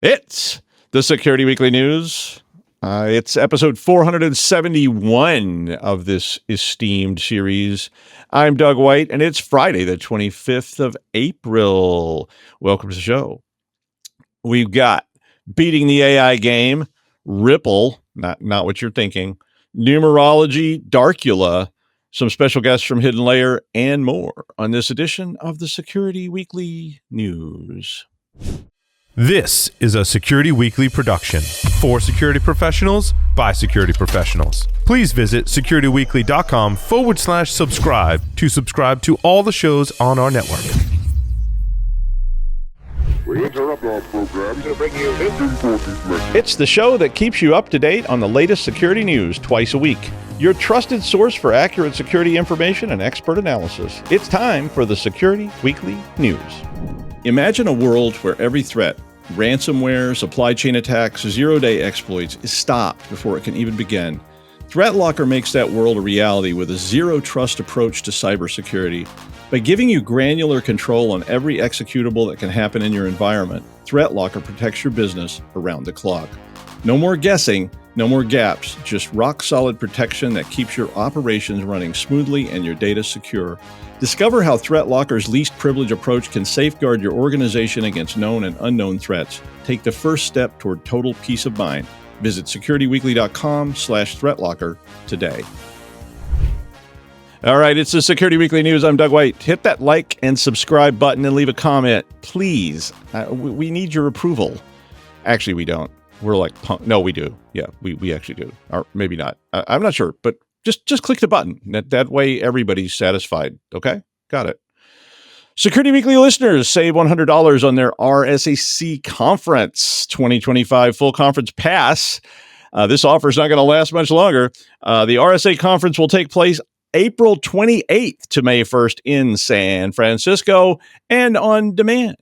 It's the Security Weekly News. It's episode 471 of this esteemed series. I'm Doug White, and it's Friday, the 25th of April. Welcome to the show. We've got Beating the AI Game, Ripple, not what you're thinking, Numerology, Darcula, some special guests from Hidden Layer, and more on this edition of the Security Weekly News. This is a Security Weekly production for security professionals by security professionals. Please visit securityweekly.com/subscribe to subscribe to all the shows on our network. We interrupt our program to bring you this important message. It's the show that keeps you up to date on the latest security news twice a week. Your trusted source for accurate security information and expert analysis. It's time for the Security Weekly News. Imagine a world where every threat, ransomware, supply chain attacks, zero-day exploits, is stopped before it can even begin. ThreatLocker makes that world a reality with a zero-trust approach to cybersecurity. By giving you granular control on every executable that can happen in your environment, ThreatLocker protects your business around the clock. No more guessing, no more gaps, just rock-solid protection that keeps your operations running smoothly and your data secure. Discover how ThreatLocker's least privilege approach can safeguard your organization against known and unknown threats. Take the first step toward total peace of mind. Visit securityweekly.com/ThreatLocker today. All right, it's the Security Weekly News. I'm Doug White. Hit that like and subscribe button and leave a comment, please. We need your approval. Actually, we don't. We're like, no, we do. Yeah, we actually do. Or maybe not. I'm not sure, but just click the button. That way everybody's satisfied. Okay? Got it. Security Weekly listeners save $100 on their RSAC Conference 2025 full conference pass. This offer is not going to last much longer. The RSA Conference will take place April 28th to May 1st in San Francisco and on demand.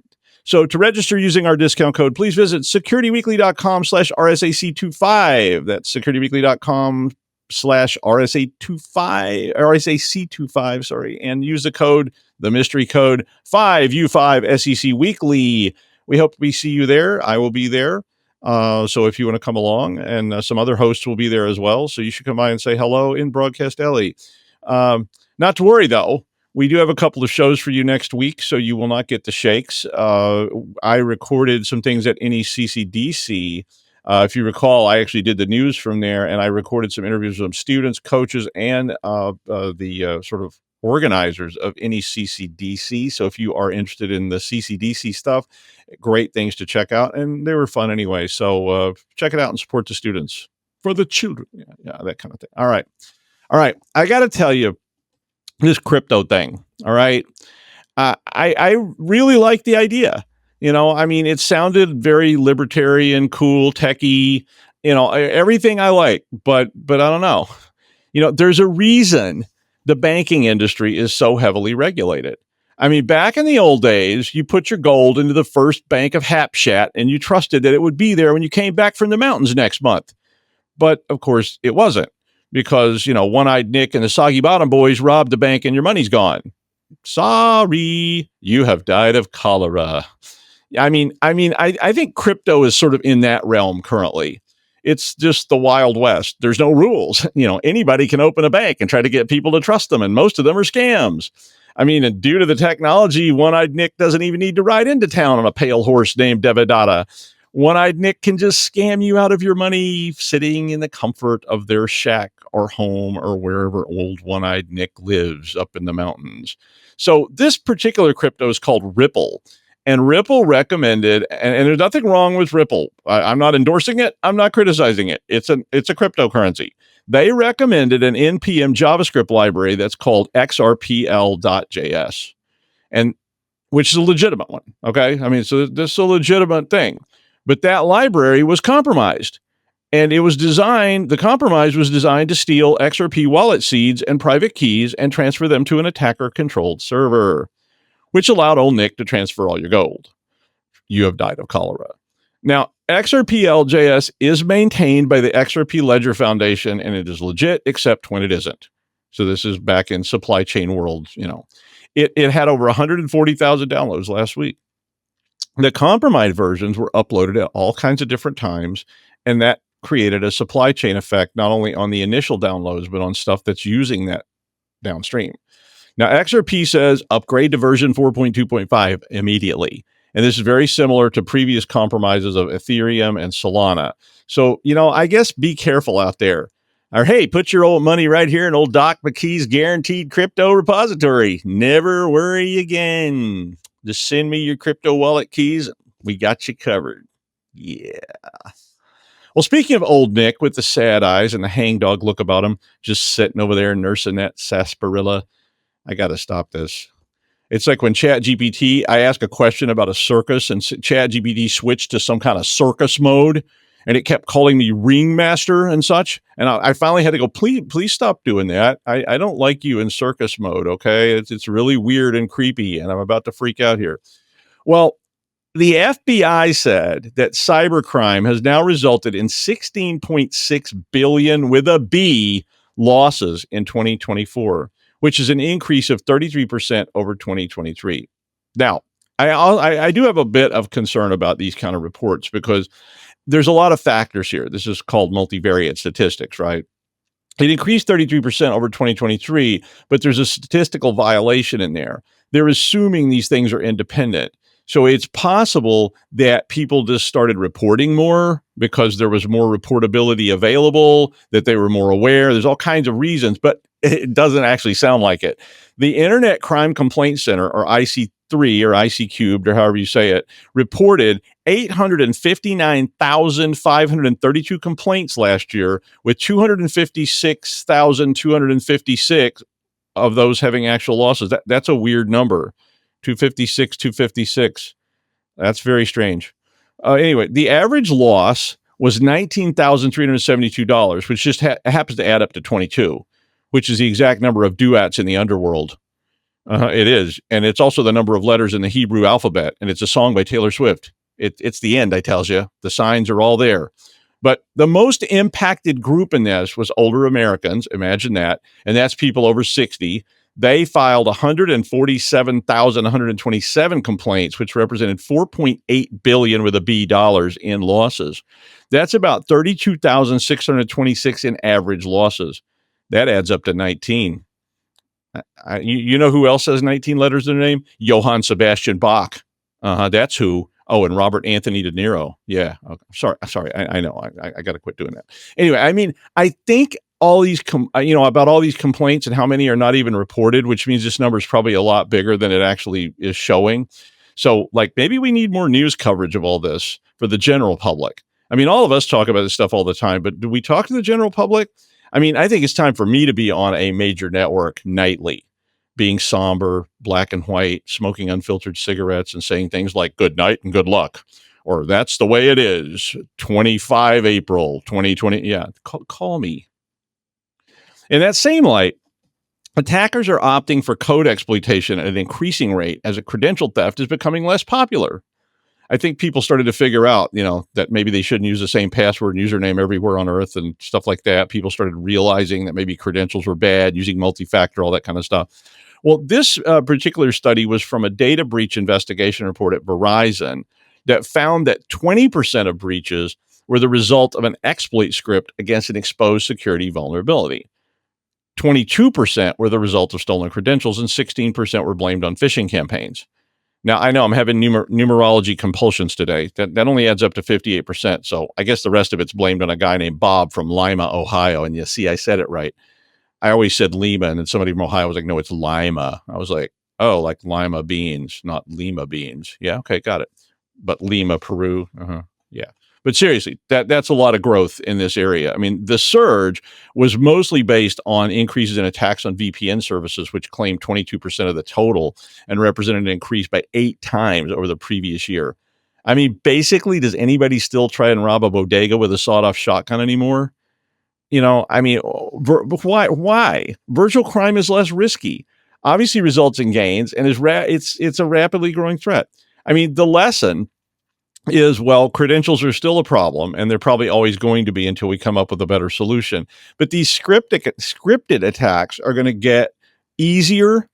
So to register using our discount code, please visit securityweekly.com/RSAC25. That's securityweekly.com/RSAC25, sorry, and use the code, the mystery code 5U5SEC Weekly. We hope we see you there. I will be there. So if you want to come along, and some other hosts will be there as well. So you should come by and say hello in Broadcast Alley. Not to worry though. We do have a couple of shows for you next week, so you will not get the shakes. I recorded some things at NECCDC. If you recall, I actually did the news from there, and I recorded some interviews with some students, coaches, and the sort of organizers of NECCDC. So if you are interested in the CCDC stuff, great things to check out, and they were fun anyway. So check it out and support the students. For the children. Yeah, that kind of thing. All right. I got to tell you, this crypto thing. All right. I really like the idea. I mean, it sounded very libertarian, cool, techie, everything I like, but I don't know. There's a reason the banking industry is so heavily regulated. I mean, back in the old days, you put your gold into the first bank of Hapshat and you trusted that it would be there when you came back from the mountains next month. But of course it wasn't. Because, One-Eyed Nick and the Soggy Bottom Boys robbed the bank and your money's gone. Sorry, you have died of cholera. I think crypto is sort of in that realm currently. It's just the Wild West. There's no rules. Anybody can open a bank and try to get people to trust them, and most of them are scams. I mean, and due to the technology, One-Eyed Nick doesn't even need to ride into town on a pale horse named Devadatta. One-Eyed Nick can just scam you out of your money sitting in the comfort of their shack or home or wherever old One-Eyed Nick lives up in the mountains. So this particular crypto is called Ripple. And Ripple recommended, and there's nothing wrong with Ripple. I'm not endorsing it. I'm not criticizing it. It's a cryptocurrency. They recommended an NPM JavaScript library that's called XRPL.js, and which is a legitimate one. Okay. I mean, so this is a legitimate thing. But that library was compromised, and the compromise was designed to steal XRP wallet seeds and private keys and transfer them to an attacker-controlled server, which allowed old Nick to transfer all your gold. You have died of cholera. Now, XRPL.js is maintained by the XRP Ledger Foundation, and it is legit, except when it isn't. So this is back in supply chain world, It had over 140,000 downloads last week. The compromised versions were uploaded at all kinds of different times, and that created a supply chain effect, not only on the initial downloads, but on stuff that's using that downstream. Now, XRP says upgrade to version 4.2.5 immediately. And this is very similar to previous compromises of Ethereum and Solana. So, I guess be careful out there. Or, hey, put your old money right here in old Doc McKee's guaranteed crypto repository. Never worry again. Just send me your crypto wallet keys. We got you covered. Yeah. Well, speaking of old Nick with the sad eyes and the hangdog look about him, just sitting over there nursing that sarsaparilla, I got to stop this. It's like when ChatGPT, I ask a question about a circus and ChatGPT switched to some kind of circus mode and it kept calling me ringmaster and such. And I finally had to go, please stop doing that. I don't like you in circus mode. Okay. It's really weird and creepy and I'm about to freak out here. Well, the FBI said that cybercrime has now resulted in 16.6 billion with a B losses in 2024, which is an increase of 33% over 2023. Now, I do have a bit of concern about these kind of reports because there's a lot of factors here. This is called multivariate statistics, right? It increased 33% over 2023, but there's a statistical violation in there. They're assuming these things are independent. So it's possible that people just started reporting more because there was more reportability available, that they were more aware. There's all kinds of reasons, but it doesn't actually sound like it. The Internet Crime Complaint Center, or IC3 or IC cubed, or however you say it, reported 859,532 complaints last year, with 256,256 of those having actual losses. That's a weird number. 256. That's very strange. Anyway, the average loss was $19,372, which just happens to add up to 22, which is the exact number of duets in the underworld. It is. And it's also the number of letters in the Hebrew alphabet. And it's a song by Taylor Swift. It's the end, I tells you. The signs are all there. But the most impacted group in this was older Americans. Imagine that. And that's people over 60. They filed 147,127 complaints, which represented 4.8 billion with a B dollars in losses. That's about 32,626 in average losses. That adds up to 19. You know who else has 19 letters in their name? Johann Sebastian Bach. That's who. Oh, and Robert Anthony De Niro. Yeah. Okay. Sorry. I know. I got to quit doing that. Anyway, I mean, I think all these, about all these complaints and how many are not even reported, which means this number is probably a lot bigger than it actually is showing. So, like, maybe we need more news coverage of all this for the general public. I mean, all of us talk about this stuff all the time, but do we talk to the general public? I mean, I think it's time for me to be on a major network nightly, being somber, black and white, smoking unfiltered cigarettes and saying things like good night and good luck, or that's the way it is, 25 April, 2020. Yeah, call me. In that same light, attackers are opting for code exploitation at an increasing rate as a credential theft is becoming less popular. I think people started to figure out, that maybe they shouldn't use the same password and username everywhere on Earth and stuff like that. People started realizing that maybe credentials were bad, using multi-factor, all that kind of stuff. Well, this particular study was from a data breach investigation report at Verizon that found that 20% of breaches were the result of an exploit script against an exposed security vulnerability. 22% were the result of stolen credentials, and 16% were blamed on phishing campaigns. Now, I know I'm having numerology compulsions today. That only adds up to 58%. So I guess the rest of it's blamed on a guy named Bob from Lima, Ohio. And you see, I said it right. I always said Lima, and then somebody from Ohio was like, no, it's Lima. I was like, oh, like Lima beans, not Lima beans. Yeah, okay, got it. But Lima, Peru. Yeah. But seriously, that's a lot of growth in this area. I mean, the surge was mostly based on increases in attacks on VPN services, which claimed 22% of the total and represented an increase by 8 times over the previous year. I mean, basically, does anybody still try and rob a bodega with a sawed-off shotgun anymore? I mean, why? Virtual crime is less risky, obviously results in gains, and it's a rapidly growing threat. I mean, the lesson is, well, credentials are still a problem, and they're probably always going to be until we come up with a better solution. But these scripted attacks are going to get easier,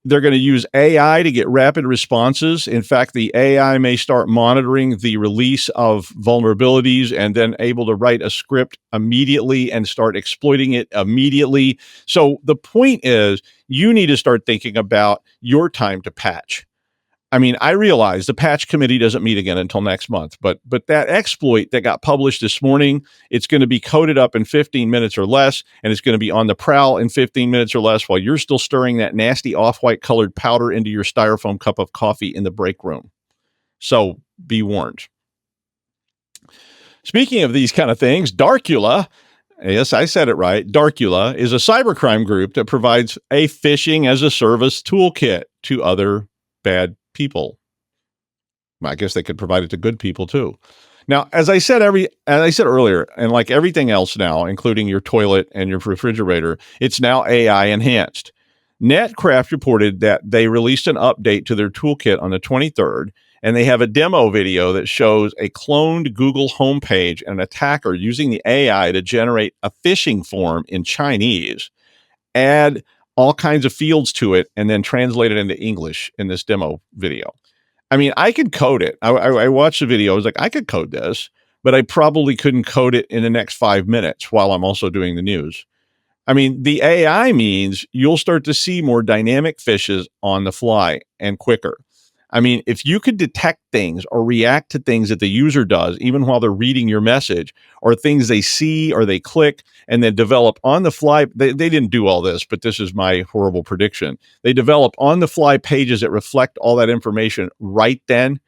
They're going to use AI to get rapid responses. In fact, the AI may start monitoring the release of vulnerabilities and then able to write a script immediately and start exploiting it immediately. So the point is, you need to start thinking about your time to patch. I mean, I realize the patch committee doesn't meet again until next month, but that exploit that got published this morning, it's going to be coded up in 15 minutes or less, and it's going to be on the prowl in 15 minutes or less while you're still stirring that nasty off-white colored powder into your styrofoam cup of coffee in the break room. So be warned. Speaking of these kind of things, Darcula, yes, I said it right, Darcula is a cybercrime group that provides a phishing as a service toolkit to other bad people. I guess they could provide it to good people too. Now, as I said earlier, and like everything else now, including your toilet and your refrigerator, it's now AI enhanced. Netcraft reported that they released an update to their toolkit on the 23rd, and they have a demo video that shows a cloned Google homepage and an attacker using the AI to generate a phishing form in Chinese, add all kinds of fields to it, and then translate it into English in this demo video. I mean, I could code it. I watched the video. I was like, I could code this, but I probably couldn't code it in the next 5 minutes while I'm also doing the news. I mean, the AI means you'll start to see more dynamic fishes on the fly and quicker. I mean, if you could detect things or react to things that the user does, even while they're reading your message, or things they see or they click and then develop on the fly, they didn't do all this, but this is my horrible prediction. They develop on the fly pages that reflect all that information right then,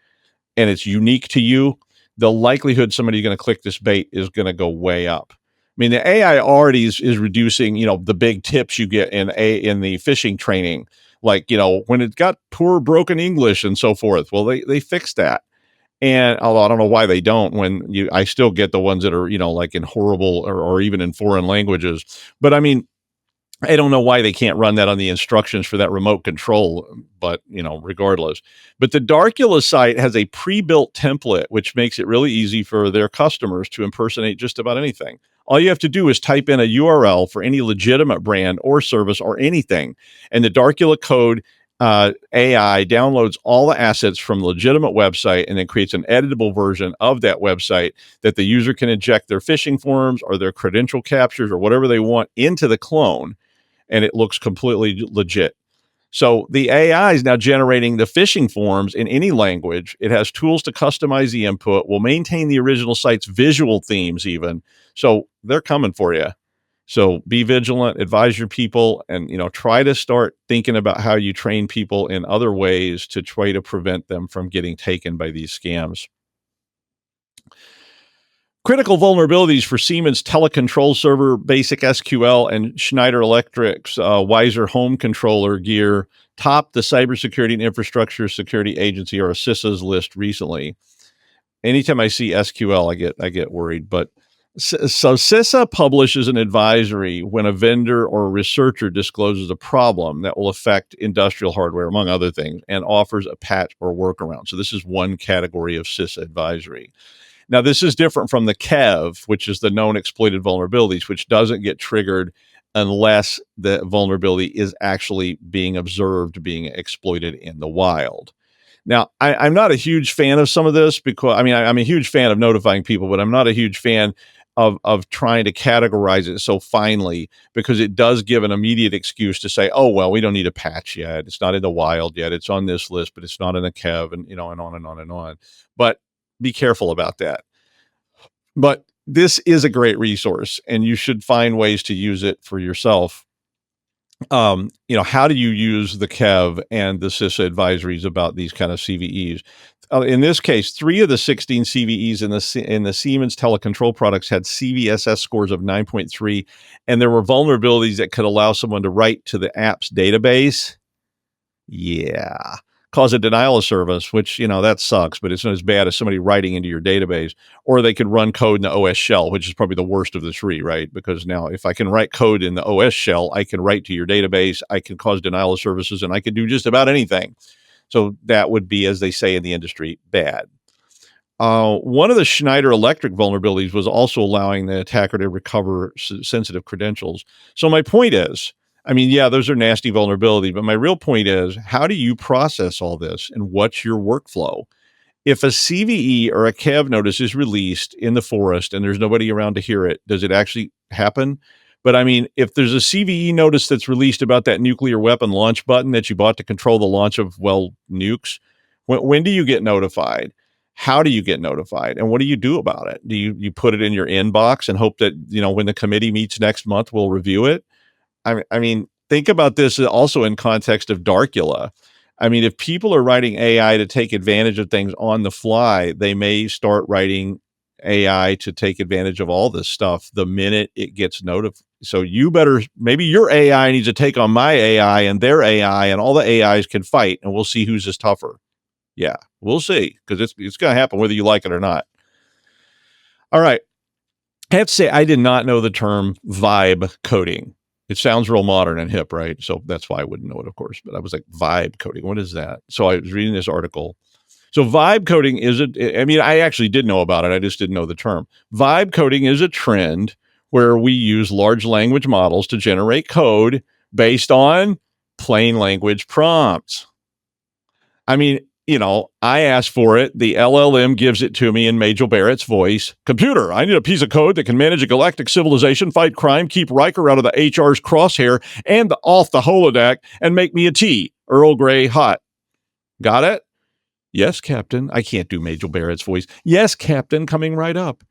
and it's unique to you. The likelihood somebody's going to click this bait is going to go way up. I mean, the AI already is reducing, the big tips you get in the phishing training, like, when it got poor broken English and so forth. Well, they fixed that. And although I don't know why they don't, I still get the ones that are, like in horrible or even in foreign languages. But I mean, I don't know why they can't run that on the instructions for that remote control, but regardless. But the Darcula site has a pre-built template, which makes it really easy for their customers to impersonate just about anything. All you have to do is type in a URL for any legitimate brand or service or anything, and the Darcula code AI downloads all the assets from the legitimate website and then creates an editable version of that website that the user can inject their phishing forms or their credential captures or whatever they want into the clone, and it looks completely legit. So the AI is now generating the phishing forms in any language. It has tools to customize the input, will maintain the original site's visual themes even. So they're coming for you. So be vigilant, advise your people, and try to start thinking about how you train people in other ways to try to prevent them from getting taken by these scams. Critical vulnerabilities for Siemens telecontrol server, basic SQL, and Schneider Electric's Wiser home controller gear topped the Cybersecurity and Infrastructure Security Agency, or CISA's, list recently. Anytime I see SQL, I get worried. But so CISA publishes an advisory when a vendor or a researcher discloses a problem that will affect industrial hardware, among other things, and offers a patch or workaround. So this is one category of CISA advisory. Now, this is different from the KEV, which is the known exploited vulnerabilities, which doesn't get triggered unless the vulnerability is actually being observed, being exploited in the wild. Now, I'm not a huge fan of some of this because, I'm a huge fan of notifying people, but I'm not a huge fan of trying to categorize it so finely, because it does give an immediate excuse to say, oh, well, we don't need a patch yet. It's not in the wild yet. It's on this list, but it's not in a KEV, and, and on and on and on. But be careful about that. But this is a great resource, and you should find ways to use it for yourself. How do you use the KEV and the CISA advisories about these kind of CVEs? In this case, 3 of the 16 CVEs in the Siemens telecontrol products had CVSS scores of 9.3, and there were vulnerabilities that could allow someone to write to the app's database. Yeah. Cause a denial of service, which, that sucks, but it's not as bad as somebody writing into your database. Or they could run code in the OS shell, which is probably the worst of the 3, right? Because now if I can write code in the OS shell, I can write to your database, I can cause denial of services, and I can do just about anything. So that would be, as they say in the industry, bad. One of the Schneider Electric vulnerabilities was also allowing the attacker to recover sensitive credentials. So my point is, I mean, yeah, those are nasty vulnerability, but my real point is, how do you process all this and what's your workflow? If a CVE or a CAV notice is released in the forest and there's nobody around to hear it, does it actually happen? But I mean, if there's a CVE notice that's released about that nuclear weapon launch button that you bought to control the launch of, well, nukes, when do you get notified? How do you get notified? And what do you do about it? Do you put it in your inbox and hope that, when the committee meets next month, we'll review it? I mean, think about this also in context of Darcula. I mean, if people are writing AI to take advantage of things on the fly, they may start writing AI to take advantage of all this stuff the minute it gets notified. So maybe your AI needs to take on my AI and their AI, and all the AIs can fight, and we'll see who's is tougher. Yeah, we'll see, because it's going to happen whether you like it or not. All right. I have to say, I did not know the term vibe coding. It sounds real modern and hip, right? So that's why I wouldn't know it, of course. But I was like, vibe coding, what is that? So I was reading this article. So vibe coding I actually did know about it. I just didn't know the term. Vibe coding is a trend where we use large language models to generate code based on plain language prompts. I mean, I asked for it. The LLM gives it to me in Majel Barrett's voice. Computer, I need a piece of code that can manage a galactic civilization, fight crime, keep Riker out of the HR's crosshair and off the holodeck, and make me a tea, Earl Grey hot. Got it? Yes, Captain. I can't do Majel Barrett's voice. Yes, Captain, coming right up.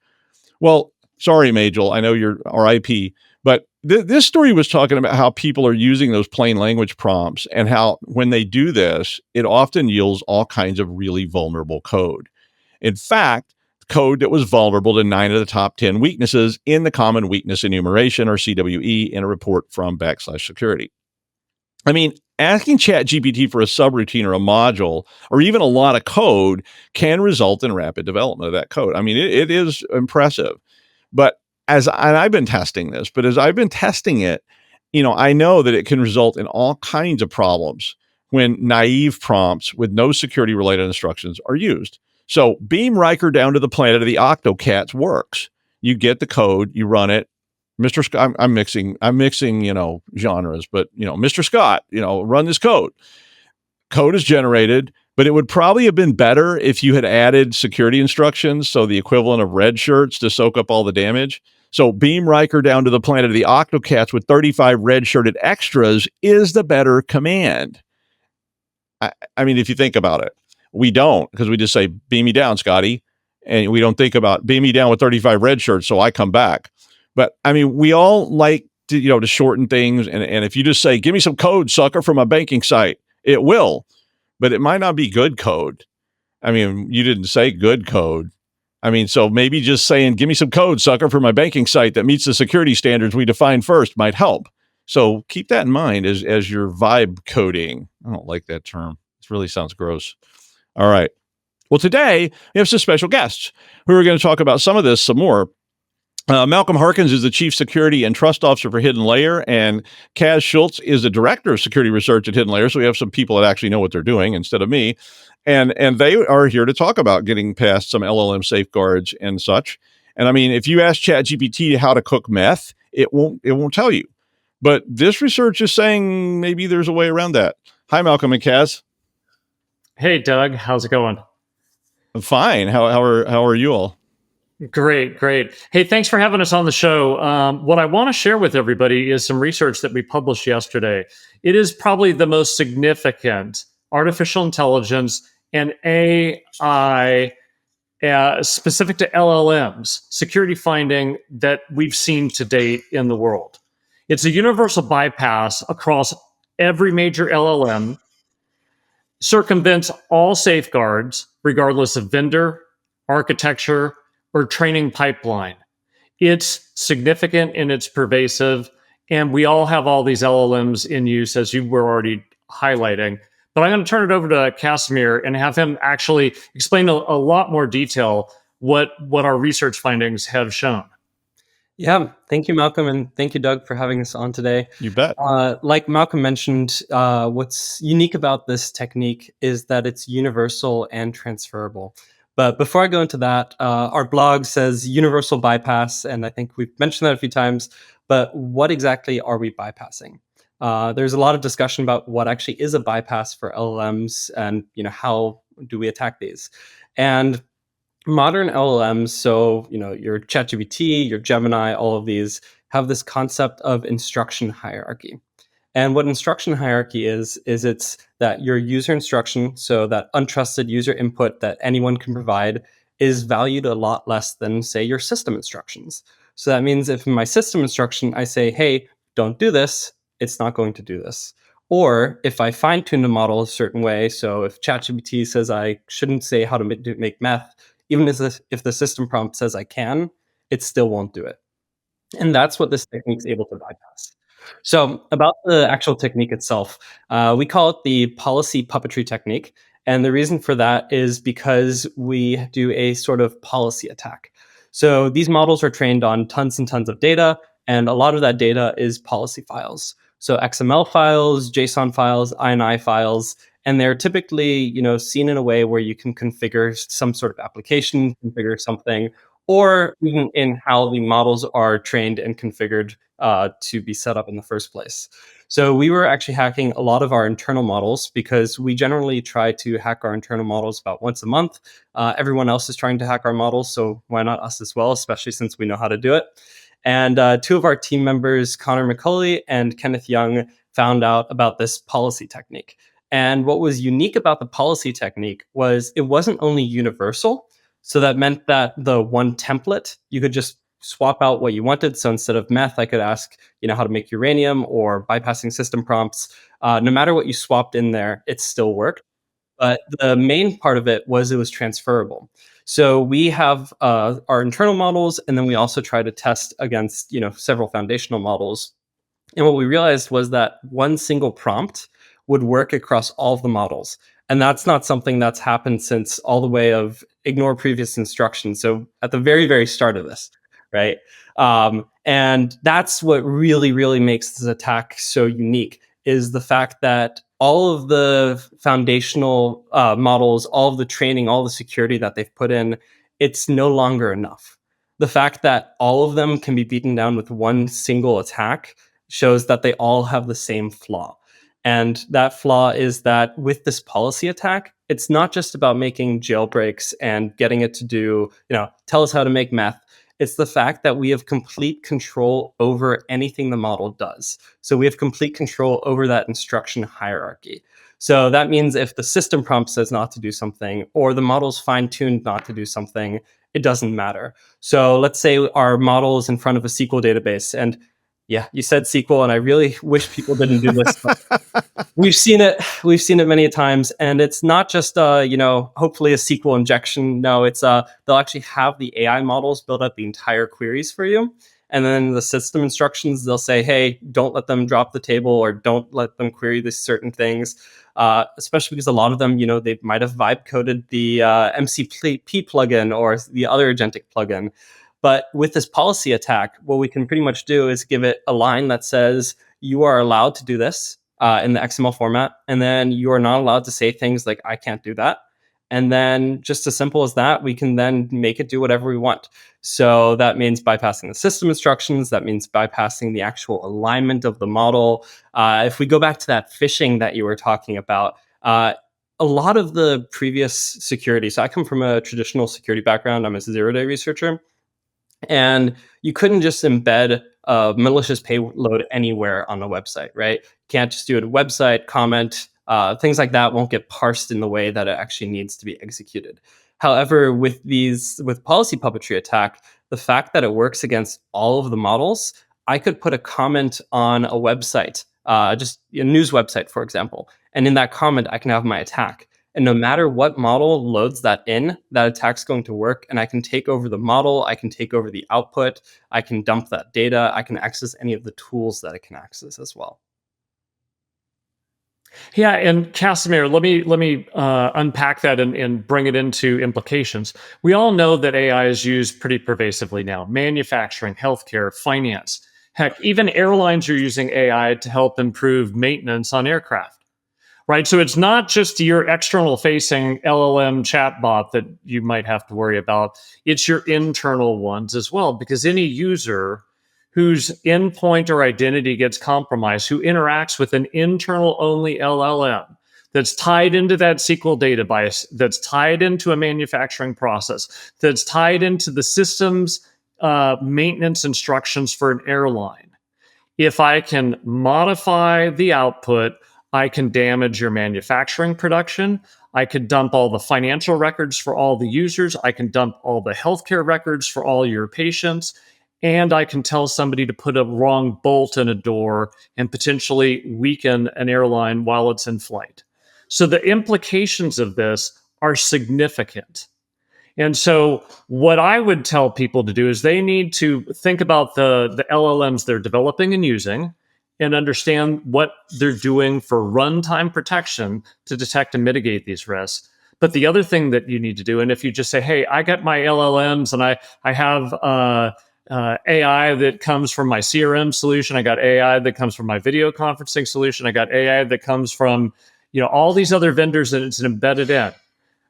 Well, sorry, Majel. I know you're RIP, but this story was talking about how people are using those plain language prompts, and how when they do this, it often yields all kinds of really vulnerable code. In fact, code that was vulnerable to 9 of the top 10 weaknesses in the Common Weakness Enumeration, or CWE, in a report from /security. I mean, asking ChatGPT for a subroutine or a module or even a lot of code can result in rapid development of that code. I mean, it is impressive. But and I've been testing this, but as I've been testing it, I know that it can result in all kinds of problems when naive prompts with no security related instructions are used. So beam Riker down to the planet of the Octocats works. You get the code, you run it. Mr. Scott, I'm mixing, genres, but Mr. Scott, run this code. Code is generated, but it would probably have been better if you had added security instructions, so the equivalent of red shirts to soak up all the damage. So beam Riker down to the planet of the Octocats with 35 red shirted extras is the better command. I mean, if you think about it, we don't, because we just say, beam me down, Scotty. And we don't think about beam me down with 35 red shirts so I come back. But I mean, we all like to shorten things. And if you just say, give me some code, sucker, from a banking site, it will, but it might not be good code. I mean, you didn't say good code. I mean, so maybe just saying, give me some code, sucker, for my banking site that meets the security standards we defined first might help. So keep that in mind as your vibe coding. I don't like that term. It really sounds gross. All right. Well, today we have some special guests who are going to talk about some of this some more. Malcolm Harkins is the Chief Security and Trust Officer for Hidden Layer, and Kaz Schultz is the Director of Security Research at Hidden Layer. So we have some people that actually know what they're doing instead of me. And they are here to talk about getting past some LLM safeguards and such. And I mean, if you ask ChatGPT how to cook meth, it won't tell you. But this research is saying maybe there's a way around that. Hi, Malcolm and Kaz. Hey, Doug. How's it going? I'm fine. How are you all? Great. Hey, thanks for having us on the show. What I want to share with everybody is some research that we published yesterday. It is probably the most significant artificial intelligence and AI specific to LLMs security finding that we've seen to date in the world. It's a universal bypass across every major LLM, circumvents all safeguards, regardless of vendor, architecture, or training pipeline. It's significant and it's pervasive, and we all have all these LLMs in use, as you were already highlighting. But I'm going to turn it over to Casimir and have him actually explain a lot more detail what our research findings have shown. Yeah, thank you, Malcolm, and thank you, Doug, for having us on today. You bet. Like Malcolm mentioned, what's unique about this technique is that it's universal and transferable. But before I go into that, our blog says universal bypass, and I think we've mentioned that a few times, but what exactly are we bypassing? There's a lot of discussion about what actually is a bypass for LLMs, and how do we attack these. And modern LLMs, so your ChatGPT, your Gemini, all of these have this concept of instruction hierarchy. And what instruction hierarchy is it's that your user instruction, so that untrusted user input that anyone can provide, is valued a lot less than, say, your system instructions. So that means if in my system instruction I say, hey, don't do this, it's not going to do this. Or if I fine tune the model a certain way, so if ChatGPT says I shouldn't say how to make meth, even if the system prompt says I can, it still won't do it. And that's what this technique is able to bypass. So, about the actual technique itself, we call it the policy puppetry technique. And the reason for that is because we do a sort of policy attack. So, these models are trained on tons and tons of data, and a lot of that data is policy files. So, XML files, JSON files, INI files, and they're typically, seen in a way where you can configure some sort of application, configure something, or even in how the models are trained and configured to be set up in the first place. So we were actually hacking a lot of our internal models because we generally try to hack our internal models about once a month. Everyone else is trying to hack our models, so why not us as well, especially since we know how to do it. And two of our team members, Connor McCulley and Kenneth Young, found out about this policy technique. And what was unique about the policy technique was it wasn't only universal. So that meant that the one template, you could just swap out what you wanted. So instead of meth, I could ask, how to make uranium or bypassing system prompts. No matter what you swapped in there, it still worked. But the main part of it was transferable. So we have our internal models, and then we also try to test against, several foundational models. And what we realized was that one single prompt would work across all of the models. And that's not something that's happened since all the way of ignore previous instructions. So at the very, very start of this, right? And that's what really, really makes this attack so unique is the fact that all of the foundational models, all of the training, all the security that they've put in, it's no longer enough. The fact that all of them can be beaten down with one single attack shows that they all have the same flaw. And that flaw is that with this policy attack, it's not just about making jailbreaks and getting it to do, tell us how to make meth. It's the fact that we have complete control over anything the model does. So we have complete control over that instruction hierarchy. So that means if the system prompt says not to do something or the model's fine-tuned not to do something, it doesn't matter. So let's say our model is in front of a SQL database, and yeah, you said SQL, and I really wish people didn't do this. But we've seen it. We've seen it many times, and it's not just hopefully a SQL injection. No, it's they'll actually have the AI models build up the entire queries for you, and then the system instructions they'll say, hey, don't let them drop the table or don't let them query these certain things. Especially because a lot of them, they might have vibe coded the MCP plugin or the other agentic plugin. But with this policy attack, what we can pretty much do is give it a line that says you are allowed to do this in the XML format, and then you are not allowed to say things like I can't do that. And then just as simple as that, we can then make it do whatever we want. So that means bypassing the system instructions. That means bypassing the actual alignment of the model. If we go back to that phishing that you were talking about, a lot of the previous security, so I come from a traditional security background. I'm a zero-day researcher. And you couldn't just embed a malicious payload anywhere on a website, right? You can't just do it a website, comment, things like that won't get parsed in the way that it actually needs to be executed. However, with policy puppetry attack, the fact that it works against all of the models, I could put a comment on a website, just a news website, for example. And in that comment, I can have my attack. And no matter what model loads that in, that attack's going to work. And I can take over the model. I can take over the output. I can dump that data. I can access any of the tools that it can access as well. Yeah, and Casimir, let me unpack that and bring it into implications. We all know that AI is used pretty pervasively now: manufacturing, healthcare, finance. Heck, even airlines are using AI to help improve maintenance on aircraft. Right, so it's not just your external-facing LLM chatbot that you might have to worry about. It's your internal ones as well, because any user whose endpoint or identity gets compromised, who interacts with an internal only LLM that's tied into that SQL database, that's tied into a manufacturing process, that's tied into the system's maintenance instructions for an airline. If I can modify the output, I can damage your manufacturing production. I could dump all the financial records for all the users. I can dump all the healthcare records for all your patients. And I can tell somebody to put a wrong bolt in a door and potentially weaken an airline while it's in flight. So the implications of this are significant. And so what I would tell people to do is they need to think about the LLMs they're developing and using and understand what they're doing for runtime protection to detect and mitigate these risks. But the other thing that you need to do, and if you just say, hey, I got my LLMs and I have AI that comes from my CRM solution, I got AI that comes from my video conferencing solution, I got AI that comes from all these other vendors that it's embedded in.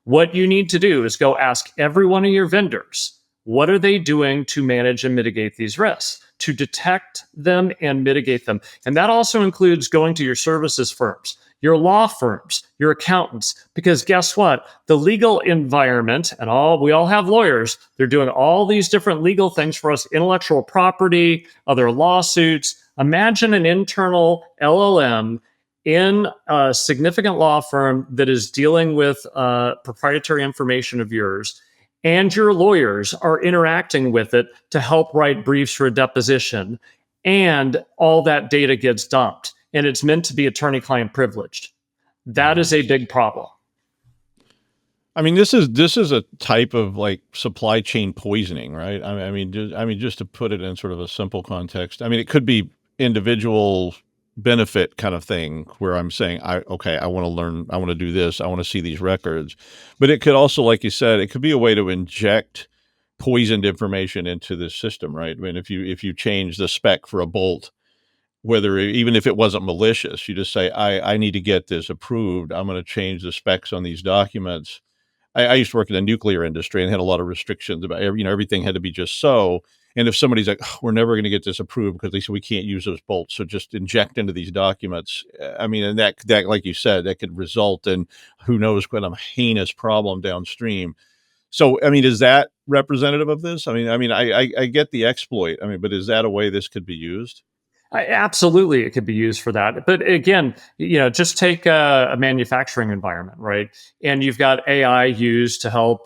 What you need to do is go ask every one of your vendors, what are they doing to manage and mitigate these risks, to detect them and mitigate them? And that also includes going to your services firms, your law firms, your accountants, because guess what? The legal environment, and we all have lawyers, they're doing all these different legal things for us, intellectual property, other lawsuits. Imagine an internal LLM in a significant law firm that is dealing with proprietary information of yours, and your lawyers are interacting with it to help write briefs for a deposition, and all that data gets dumped, and it's meant to be attorney-client privileged. That is a big problem. I mean, this is a type of like supply chain poisoning, right? I mean, just to put it in sort of a simple context. I mean, it could be individual benefit kind of thing where I'm saying, I want to learn, I want to do this, I want to see these records. But it could also, like you said, it could be a way to inject poisoned information into this system, right? I mean, if you change the spec for a bolt, even if it wasn't malicious, you just say, I need to get this approved. I'm going to change the specs on these documents. I used to work in the nuclear industry and had a lot of restrictions about everything had to be just so. And if somebody's like, we're never going to get this approved because they said we can't use those bolts, so just inject into these documents. I mean, and that like you said, that could result in who knows what a heinous problem downstream. So, I mean, is that representative of this? I get the exploit. I mean, but is that a way this could be used? Absolutely, it could be used for that. But again, just take a manufacturing environment, right? And you've got AI used to help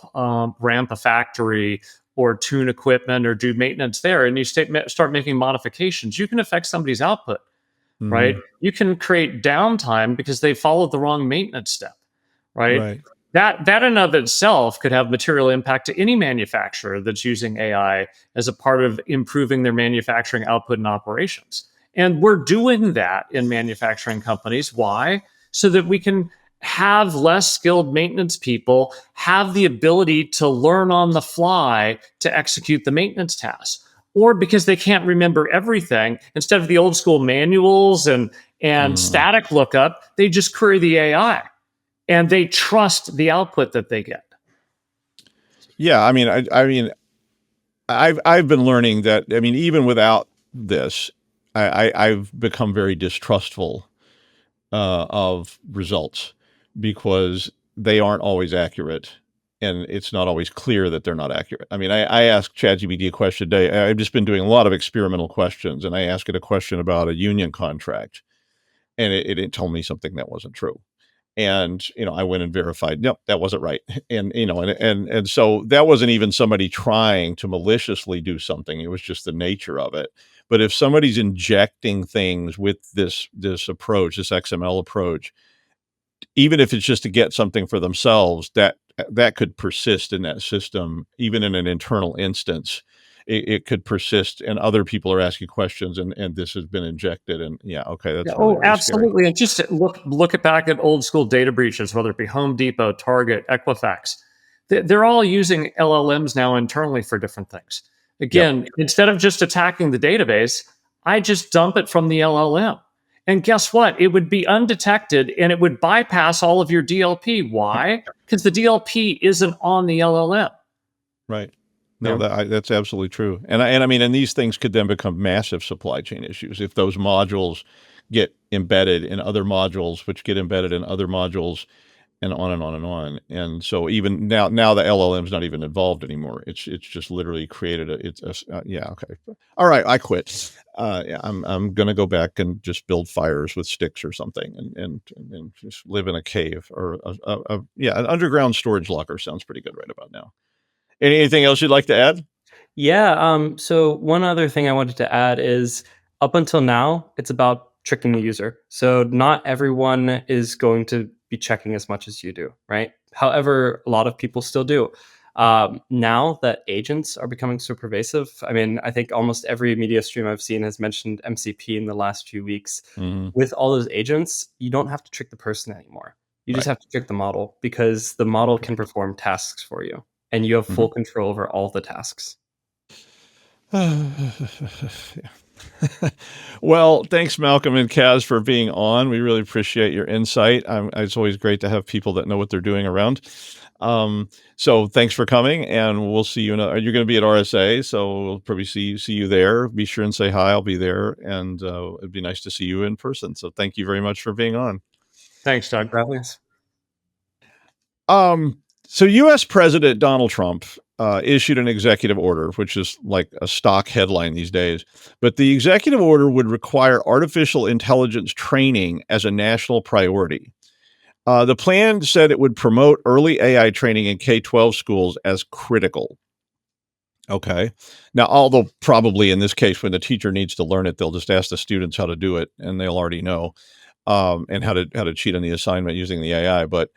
ramp a factory or tune equipment or do maintenance there, and you start making modifications. You can affect somebody's output, right? You can create downtime because they followed the wrong maintenance step, right? That in of itself could have material impact to any manufacturer that's using AI as a part of improving their manufacturing output and operations. And we're doing that in manufacturing companies. Why? So that we can have less skilled maintenance people have the ability to learn on the fly to execute the maintenance tasks. Or because they can't remember everything, instead of the old school manuals and static lookup, they just query the AI. And they trust the output that they get. Yeah, I mean, I've been learning that. I mean, even without this, I've become very distrustful of results because they aren't always accurate, and it's not always clear that they're not accurate. I mean, I asked ChatGPT a question today. I've just been doing a lot of experimental questions, and I asked it a question about a union contract, and it told me something that wasn't true. And, I went and verified, nope, that wasn't right. And, and so that wasn't even somebody trying to maliciously do something. It was just the nature of it. But if somebody's injecting things with this approach, this XML approach, even if it's just to get something for themselves, that could persist in that system, even in an internal instance. It could persist, and other people are asking questions, and this has been injected. And that's really, really absolutely. scary. And just look back at old school data breaches, whether it be Home Depot, Target, Equifax. They're all using LLMs now internally for different things. Again, instead of just attacking the database, I just dump it from the LLM. And guess what? It would be undetected, and it would bypass all of your DLP. Why? Because the DLP isn't on the LLM. Right. No, that's absolutely true. And I mean, and these things could then become massive supply chain issues if those modules get embedded in other modules, which get embedded in other modules, and on and on and on. And so even now the LLM's not even involved anymore. It's just literally created yeah, okay. All right, I quit. Yeah, I'm gonna go back and just build fires with sticks or something, and just live in a cave or yeah, an underground storage locker sounds pretty good right about now. Anything else you'd like to add? Yeah. So one other thing I wanted to add is up until now, it's about tricking the user. So not everyone is going to be checking as much as you do, right? However, a lot of people still do. Now that agents are becoming so pervasive, I mean, I think almost every media stream I've seen has mentioned MCP in the last few weeks. Mhm. With all those agents, you don't have to trick the person anymore. You just Right. have to trick the model because the model can perform tasks for you and you have full Mhm. control over all the tasks. Yeah. Well, thanks, Malcolm and Kaz, for being on. We really appreciate your insight. It's always great to have people that know what they're doing around. So thanks for coming, and we'll see you. You're going to be at RSA, so we'll probably see you there. Be sure and say hi. I'll be there, and it'd be nice to see you in person. So thank you very much for being on. Thanks, Doug. Brilliant. So U.S. President Donald Trump issued an executive order, which is like a stock headline these days. But the executive order would require artificial intelligence training as a national priority. The plan said it would promote early AI training in K-12 schools as critical. Okay. Now, although probably in this case, when the teacher needs to learn it, they'll just ask the students how to do it, and they'll already know, and how to cheat on the assignment using the AI. But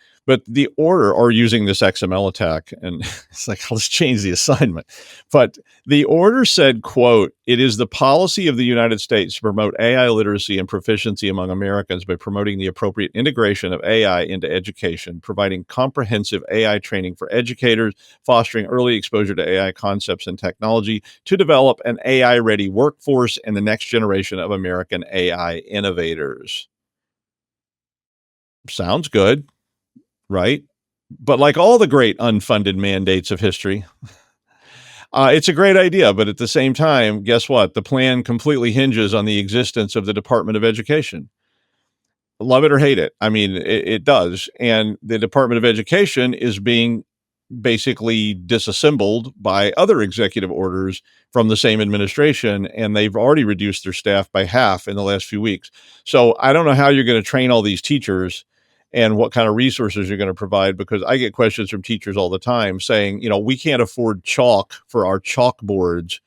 the order, or using this XML attack, and it's like, let's change the assignment. But the order said, quote, "It is the policy of the United States to promote AI literacy and proficiency among Americans by promoting the appropriate integration of AI into education, providing comprehensive AI training for educators, fostering early exposure to AI concepts and technology to develop an AI-ready workforce and the next generation of American AI innovators." Sounds good, right? But like all the great unfunded mandates of history, it's a great idea. But at the same time, guess what? The plan completely hinges on the existence of the Department of Education. Love it or hate it. I mean, it does. And the Department of Education is being basically disassembled by other executive orders from the same administration, and they've already reduced their staff by half in the last few weeks. So I don't know how you're going to train all these teachers and what kind of resources you're going to provide, because I get questions from teachers all the time saying, we can't afford chalk for our chalkboards,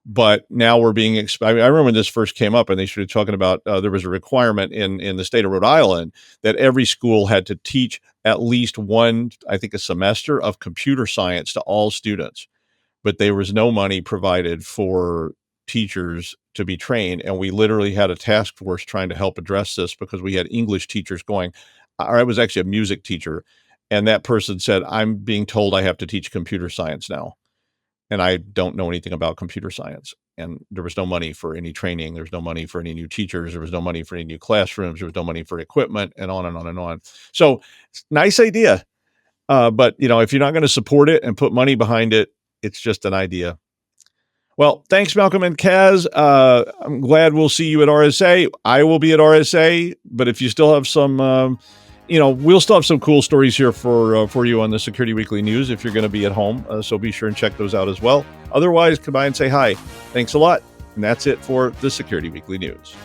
but now we're being I remember when this first came up and they started talking about there was a requirement in the state of Rhode Island that every school had to teach at least one, I think, a semester of computer science to all students, but there was no money provided for teachers to be trained. And we literally had a task force trying to help address this, because we had English teachers going, or I was actually a music teacher, and that person said, "I'm being told I have to teach computer science now, and I don't know anything about computer science." And there was no money for any training. There's no money for any new teachers. There was no money for any new classrooms. There was no money for equipment, and on and on and on. So nice idea. But if you're not going to support it and put money behind it, it's just an idea. Well, thanks, Malcolm and Kaz. I'm glad we'll see you at RSA. I will be at RSA, but if you still have some, we'll still have some cool stories here for you on the Security Weekly News if you're going to be at home. So be sure and check those out as well. Otherwise, come by and say hi. Thanks a lot. And that's it for the Security Weekly News.